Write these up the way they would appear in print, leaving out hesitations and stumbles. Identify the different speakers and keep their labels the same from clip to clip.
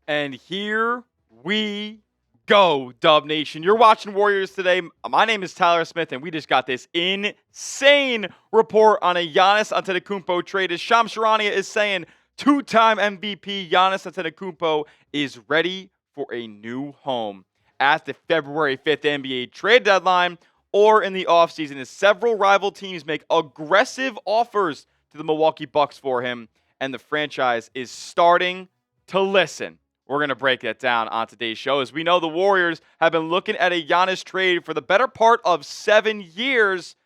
Speaker 1: And here we go, Dub Nation. You're watching Warriors today. My name is Tyler Smith, and we just got this insane report on a Giannis Antetokounmpo trade. As Charania is saying, two-time MVP Giannis Antetokounmpo is ready for a new home at the February 5th NBA trade deadline or in the offseason as several rival teams make aggressive offers to the Milwaukee Bucks for him, and the franchise is starting to listen. We're going to break that down on today's show. As we know, the Warriors have been looking at a Giannis trade for the better part of 7 years.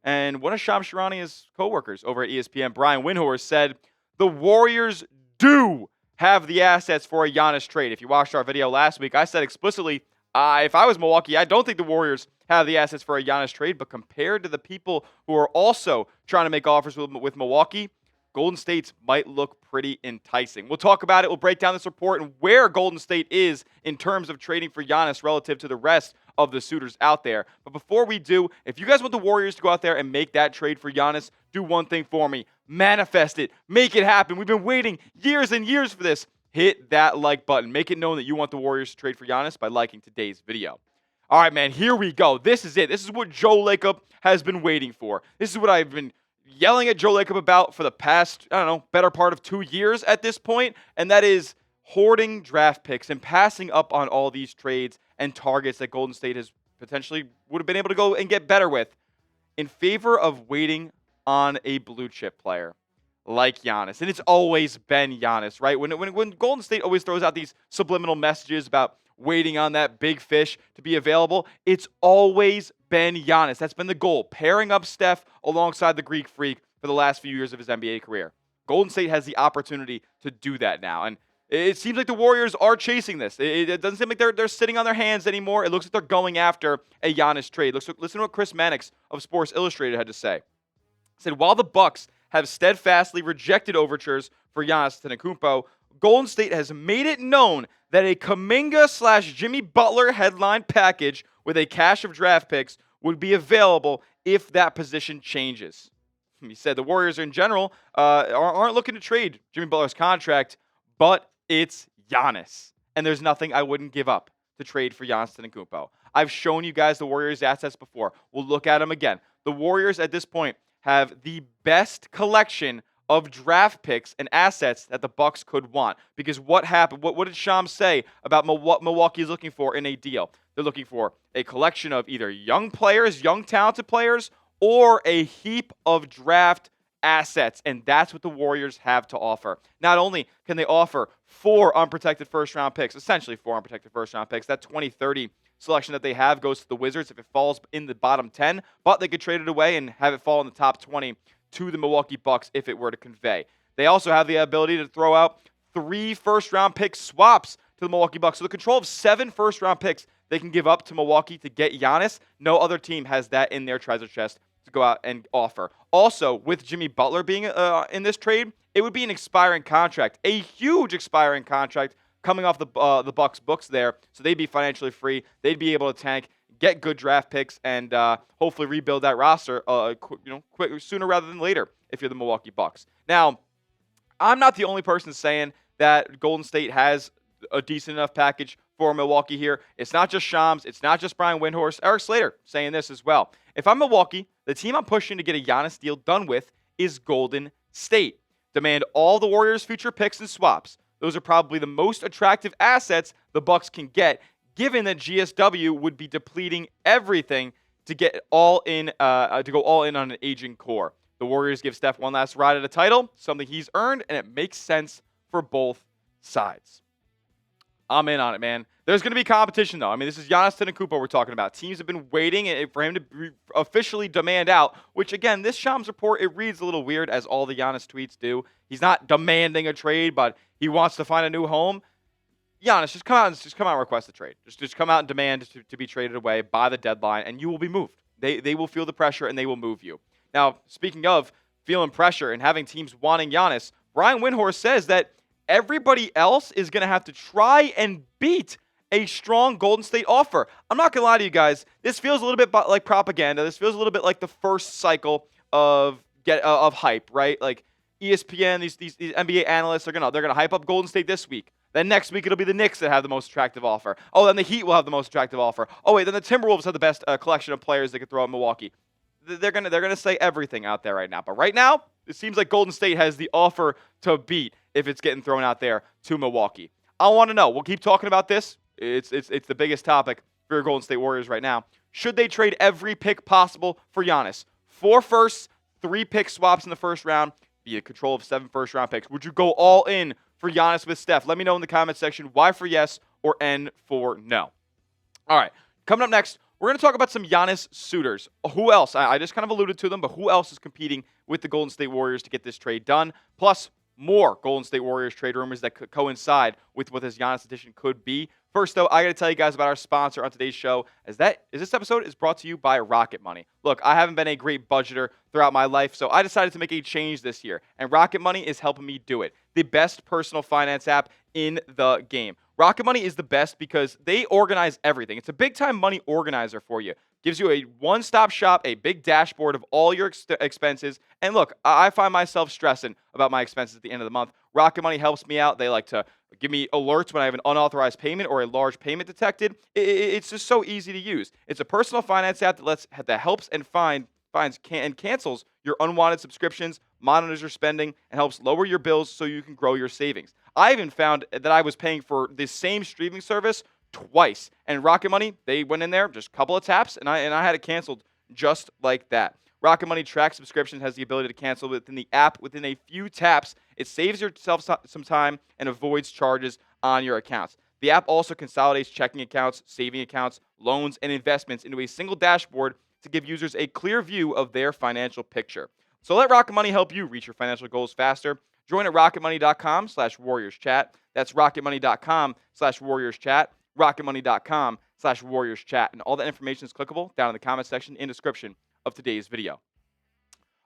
Speaker 1: And one of Charania's coworkers over at ESPN, Brian Windhorst, said the Warriors do have the assets for a Giannis trade. If you watched our video last week, I said explicitly, if I was Milwaukee, I don't think the Warriors have the assets for a Giannis trade. But compared to the people who are also trying to make offers with Milwaukee, Golden State's might look pretty enticing. We'll talk about it. We'll break down this report and where Golden State is in terms of trading for Giannis relative to the rest of the suitors out there. But before we do, if you guys want the Warriors to go out there and make that trade for Giannis, do one thing for me. Manifest it. Make it happen. We've been waiting years and years for this. Hit that like button. Make it known that you want the Warriors to trade for Giannis by liking today's video. All right, man, here we go. This is it. This is what Joe Lacob has been waiting for. This is what I've been yelling at Joe Lacob about for the past, better part of 2 years at this point, and that is hoarding draft picks and passing up on all these trades and targets that Golden State has potentially would have been able to go and get better with in favor of waiting on a blue chip player like Giannis. And it's always been Giannis, right? When Golden State always throws out these subliminal messages about waiting on that big fish to be available, it's always been Giannis. That's been the goal, pairing up Steph alongside the Greek Freak for the last few years of his NBA career. Golden State has the opportunity to do that now, and it seems like the Warriors are chasing this. It doesn't seem like they're sitting on their hands anymore. It looks like they're going after a Giannis trade. Listen to what Chris Mannix of Sports Illustrated had to say. He said, while the Bucks have steadfastly rejected overtures for Giannis Antetokounmpo, Golden State has made it known that a Kuminga/Jimmy Butler headline package with a cache of draft picks would be available if that position changes. He said the Warriors in general aren't looking to trade Jimmy Butler's contract, but it's Giannis. And there's nothing I wouldn't give up to trade for Giannis Antetokounmpo. I've shown you guys the Warriors' assets before. We'll look at them again. The Warriors at this point have the best collection of draft picks and assets that the Bucks could want. Because what happened? What did Shams say about what Milwaukee is looking for in a deal? They're looking for a collection of either young players, young talented players, or a heap of draft assets. And that's what the Warriors have to offer. Not only can they offer 4 unprotected first-round picks, essentially 4 unprotected first-round picks, that 2030 selection that they have goes to the Wizards if it falls in the bottom 10, but they could trade it away and have it fall in the top 20 to the Milwaukee Bucks if it were to convey. They also have the ability to throw out 3 first-round pick swaps to the Milwaukee Bucks. So the control of 7 first-round picks they can give up to Milwaukee to get Giannis. No other team has that in their treasure chest to go out and offer. Also, with Jimmy Butler being in this trade, it would be an expiring contract, a huge expiring contract coming off the Bucks books there. So they'd be financially free. They'd be able to tank, get good draft picks, and hopefully rebuild that roster quick, sooner rather than later if you're the Milwaukee Bucks. Now, I'm not the only person saying that Golden State has a decent enough package for Milwaukee here. It's not just Shams. It's not just Brian Windhorst. Eric Slater saying this as well. If I'm Milwaukee, the team I'm pushing to get a Giannis deal done with is Golden State. Demand all the Warriors' future picks and swaps. Those are probably the most attractive assets the Bucks can get, given that GSW would be depleting everything to get all in, to go all in on an aging core. The Warriors give Steph one last ride at a title, something he's earned, and it makes sense for both sides. I'm in on it, man. There's going to be competition, though. I mean, this is Giannis Antetokounmpo we're talking about. Teams have been waiting for him to officially demand out, which, again, this Shams report, it reads a little weird, as all the Giannis tweets do. He's not demanding a trade, but he wants to find a new home. Giannis, just come out and request a trade. Just come out and demand to be traded away by the deadline, and you will be moved. They will feel the pressure, and they will move you. Now, speaking of feeling pressure and having teams wanting Giannis, Brian Windhorst says that everybody else is going to have to try and beat a strong Golden State offer. I'm not going to lie to you guys. This feels a little bit like propaganda. This feels a little bit like the first cycle of hype, right? Like ESPN, these NBA analysts are gonna hype up Golden State this week. Then next week it'll be the Knicks that have the most attractive offer. Oh, then the Heat will have the most attractive offer. Oh wait, then the Timberwolves have the best collection of players they could throw at Milwaukee. They're gonna say everything out there right now. But right now, it seems like Golden State has the offer to beat if it's getting thrown out there to Milwaukee. I want to know. We'll keep talking about this. It's the biggest topic for your Golden State Warriors right now. Should they trade every pick possible for Giannis? 4 firsts, 3 pick swaps in the first round, via control of 7 first-round picks. Would you go all in for Giannis with Steph? Let me know in the comment section Y for yes or N for no. All right, coming up next, we're going to talk about some Giannis suitors. Who else? I just kind of alluded to them, but who else is competing with the Golden State Warriors to get this trade done? Plus, more Golden State Warriors trade rumors that could coincide with what this Giannis addition could be. First, though, I got to tell you guys about our sponsor on today's show. This episode is brought to you by Rocket Money. Look, I haven't been a great budgeter throughout my life, so I decided to make a change this year, and Rocket Money is helping me do it. The best personal finance app in the game. Rocket Money is the best because they organize everything. It's a big-time money organizer for you. Gives you a one-stop shop, a big dashboard of all your expenses. And look, I find myself stressing about my expenses at the end of the month. Rocket Money helps me out. They like to give me alerts when I have an unauthorized payment or a large payment detected. It's just so easy to use. It's a personal finance app that helps and finds and cancels your unwanted subscriptions, monitors your spending, and helps lower your bills so you can grow your savings. I even found that I was paying for the same streaming service twice. And Rocket Money, they went in there, just a couple of taps, and I had it canceled just like that. Rocket Money tracks subscriptions, has the ability to cancel within the app within a few taps. It saves yourself some time and avoids charges on your accounts. The app also consolidates checking accounts, saving accounts, loans, and investments into a single dashboard to give users a clear view of their financial picture. So let Rocket Money help you reach your financial goals faster. Join at rocketmoney.com/warriorschat. That's rocketmoney.com/warriorschat. rocketmoney.com/warriorschat. And all that information is clickable down in the comment section and description of today's video.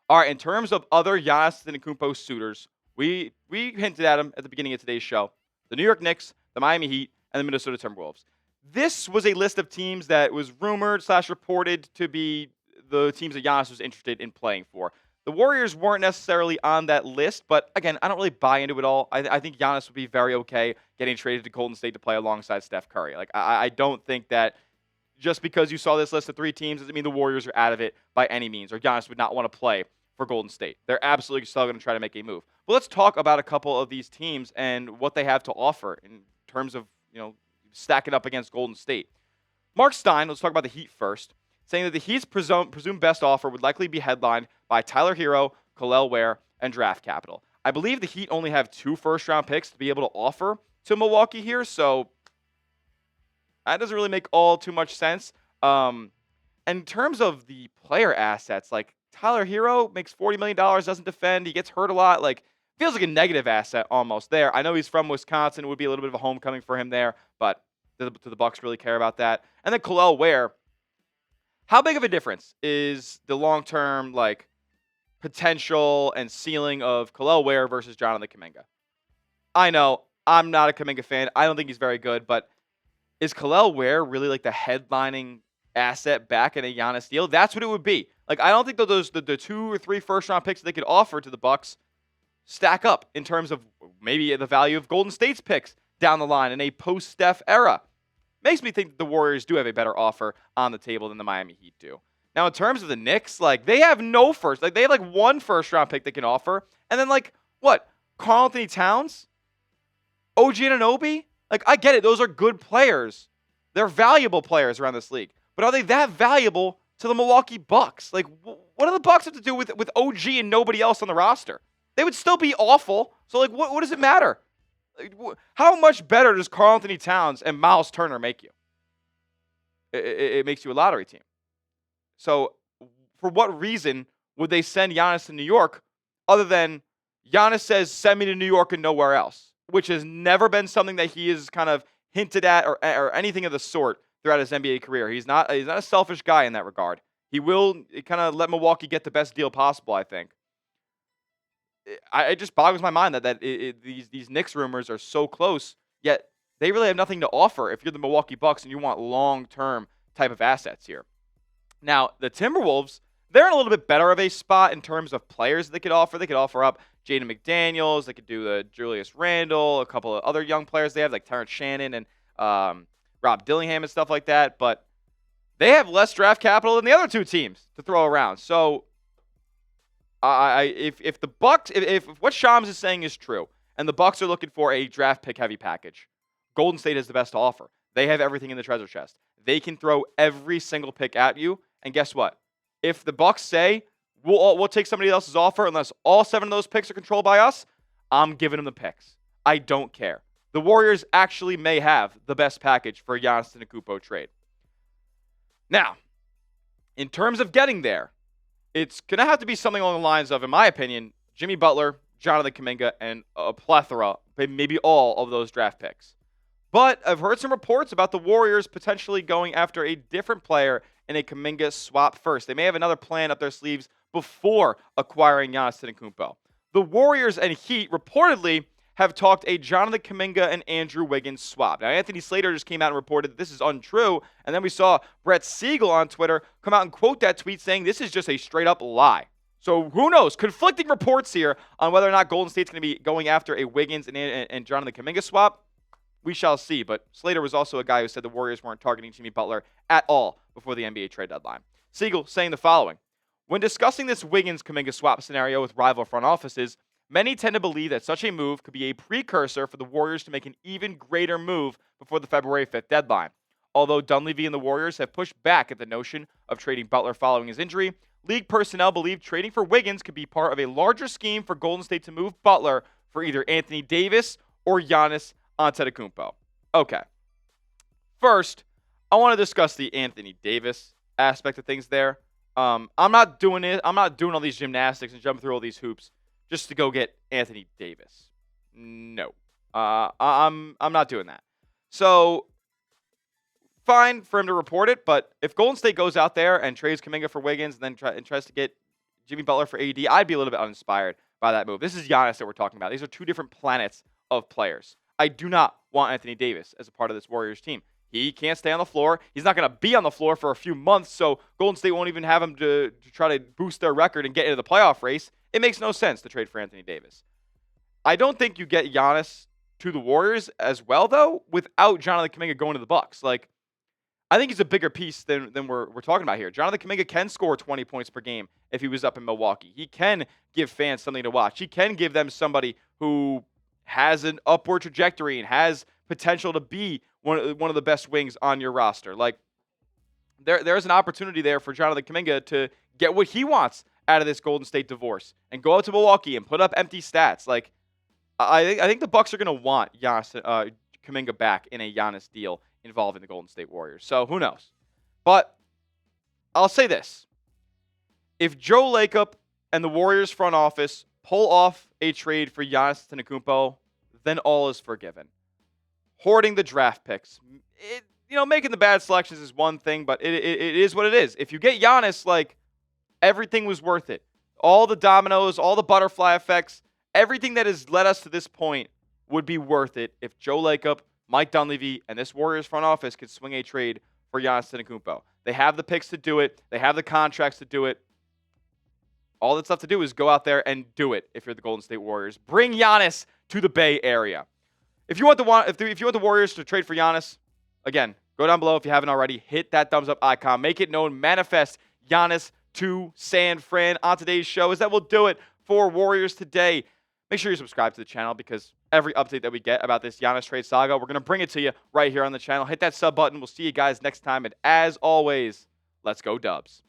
Speaker 1: All right, in terms of other Giannis Antetokounmpo suitors, we hinted at them at the beginning of today's show. The New York Knicks, the Miami Heat, and the Minnesota Timberwolves. This was a list of teams that was rumored/reported to be the teams that Giannis was interested in playing for. The Warriors weren't necessarily on that list, but again, I don't really buy into it all. I think Giannis would be very okay getting traded to Golden State to play alongside Steph Curry. Like, I don't think that just because you saw this list of 3 teams doesn't mean the Warriors are out of it by any means, or Giannis would not want to play for Golden State. They're absolutely still going to try to make a move. But let's talk about a couple of these teams and what they have to offer in terms of, stacking up against Golden State. Mark Stein, let's talk about the Heat first, saying that the Heat's presumed best offer would likely be headlined by Tyler Hero, Kel'el Ware, and draft capital. I believe the Heat only have 2 first-round picks to be able to offer to Milwaukee here, so that doesn't really make all too much sense. In terms of the player assets, like Tyler Hero makes $40 million, doesn't defend, he gets hurt a lot, feels like a negative asset almost there. I know he's from Wisconsin. It would be a little bit of a homecoming for him there, but do the Bucks really care about that? And then Kel'el Ware, how big of a difference is the long-term potential and ceiling of Kel'el Ware versus Jonathan Kuminga? I know I'm not a Kuminga fan. I don't think he's very good, but is Kel'el Ware really the headlining asset back in a Giannis deal? That's what it would be. I don't think the 2 or 3 first-round picks that they could offer to the Bucks stack up in terms of maybe the value of Golden State's picks down the line in a post-Steph era. Makes me think that the Warriors do have a better offer on the table than the Miami Heat do. Now, in terms of the Knicks, they have no first. They have 1 first-round pick they can offer. And then, what? Karl-Anthony Towns? OG Anunoby? I get it. Those are good players. They're valuable players around this league. But are they that valuable to the Milwaukee Bucks? What do the Bucks have to do with OG and nobody else on the roster? They would still be awful. So, what does it matter? How much better does Karl-Anthony Towns and Miles Turner make you? It makes you a lottery team. So, for what reason would they send Giannis to New York other than Giannis says, send me to New York and nowhere else, which has never been something that he has kind of hinted at or anything of the sort throughout his NBA career. He's not a selfish guy in that regard. He will kind of let Milwaukee get the best deal possible, I think. It just boggles my mind that these Knicks rumors are so close, yet they really have nothing to offer if you're the Milwaukee Bucks and you want long-term type of assets here. Now, the Timberwolves, they're in a little bit better of a spot in terms of players they could offer. They could offer up Jaden McDaniels. They could do the Julius Randle, a couple of other young players they have, like Terrence Shannon and Rob Dillingham and stuff like that. But they have less draft capital than the other two teams to throw around. So if the Bucks, if what Shams is saying is true, and the Bucks are looking for a draft pick heavy package, Golden State has the best to offer. They have everything in the treasure chest. They can throw every single pick at you, and guess what? If the Bucks say we'll take somebody else's offer unless all 7 of those picks are controlled by us, I'm giving them the picks. I don't care. The Warriors actually may have the best package for a Giannis Antetokounmpo trade. Now, in terms of getting there, it's going to have to be something along the lines of, in my opinion, Jimmy Butler, Jonathan Kuminga, and a plethora, maybe all of those draft picks. But I've heard some reports about the Warriors potentially going after a different player in a Kuminga swap first. They may have another plan up their sleeves before acquiring Giannis Antetokounmpo. The Warriors and Heat reportedly have talked a Jonathan Kuminga and Andrew Wiggins swap. Now, Anthony Slater just came out and reported that this is untrue, and then we saw Brett Siegel on Twitter come out and quote that tweet saying this is just a straight-up lie. So who knows? Conflicting reports here on whether or not Golden State's going to be going after a Wiggins and Jonathan Kuminga swap. We shall see, but Slater was also a guy who said the Warriors weren't targeting Jimmy Butler at all before the NBA trade deadline. Siegel saying the following: when discussing this Wiggins-Kuminga swap scenario with rival front offices, many tend to believe that such a move could be a precursor for the Warriors to make an even greater move before the February 5th deadline. Although Dunleavy and the Warriors have pushed back at the notion of trading Butler following his injury, league personnel believe trading for Wiggins could be part of a larger scheme for Golden State to move Butler for either Anthony Davis or Giannis Antetokounmpo. Okay. First, I want to discuss the Anthony Davis aspect of things there. I'm not doing it. I'm not doing all these gymnastics and jumping through all these hoops just to go get Anthony Davis. No. I'm not doing that. So, fine for him to report it, but if Golden State goes out there and trades Kuminga for Wiggins and then tries to get Jimmy Butler for AD, I'd be a little bit uninspired by that move. This is Giannis that we're talking about. These are two different planets of players. I do not want Anthony Davis as a part of this Warriors team. He can't stay on the floor. He's not going to be on the floor for a few months, so Golden State won't even have him to try to boost their record and get into the playoff race. It makes no sense to trade for Anthony Davis. I don't think you get Giannis to the Warriors as well, though, without Jonathan Kuminga going to the Bucks. Like, I think he's a bigger piece than we're talking about here. Jonathan Kuminga can score 20 points per game if he was up in Milwaukee. He can give fans something to watch. He can give them somebody who has an upward trajectory and has potential to be one of the best wings on your roster. Like, there's an opportunity there for Jonathan Kuminga to get what he wants out of this Golden State divorce and go out to Milwaukee and put up empty stats. Like, I think the Bucks are going to want Giannis, Kuminga back in a Giannis deal involving the Golden State Warriors. So who knows? But I'll say this. If Joe Lacob and the Warriors front office pull off a trade for Giannis Antetokounmpo, then all is forgiven. Hoarding the draft picks. Making the bad selections is one thing, but it is what it is. If you get Giannis, like, everything was worth it. All the dominoes, all the butterfly effects, everything that has led us to this point would be worth it if Joe Lacob, Mike Dunleavy, and this Warriors front office could swing a trade for Giannis Antetokounmpo. They have the picks to do it. They have the contracts to do it. All that's left to do is go out there and do it if you're the Golden State Warriors. Bring Giannis to the Bay Area. If you want the Warriors to trade for Giannis, again, go down below if you haven't already. Hit that thumbs up icon. Make it known. Manifest Giannis to San Fran. On today's show is that we'll do it for Warriors Today. Make sure you subscribe to the channel because every update that we get about this Giannis trade saga, we're going to bring it to you right here on the channel. Hit that sub button. We'll see you guys next time. And as always, let's go Dubs.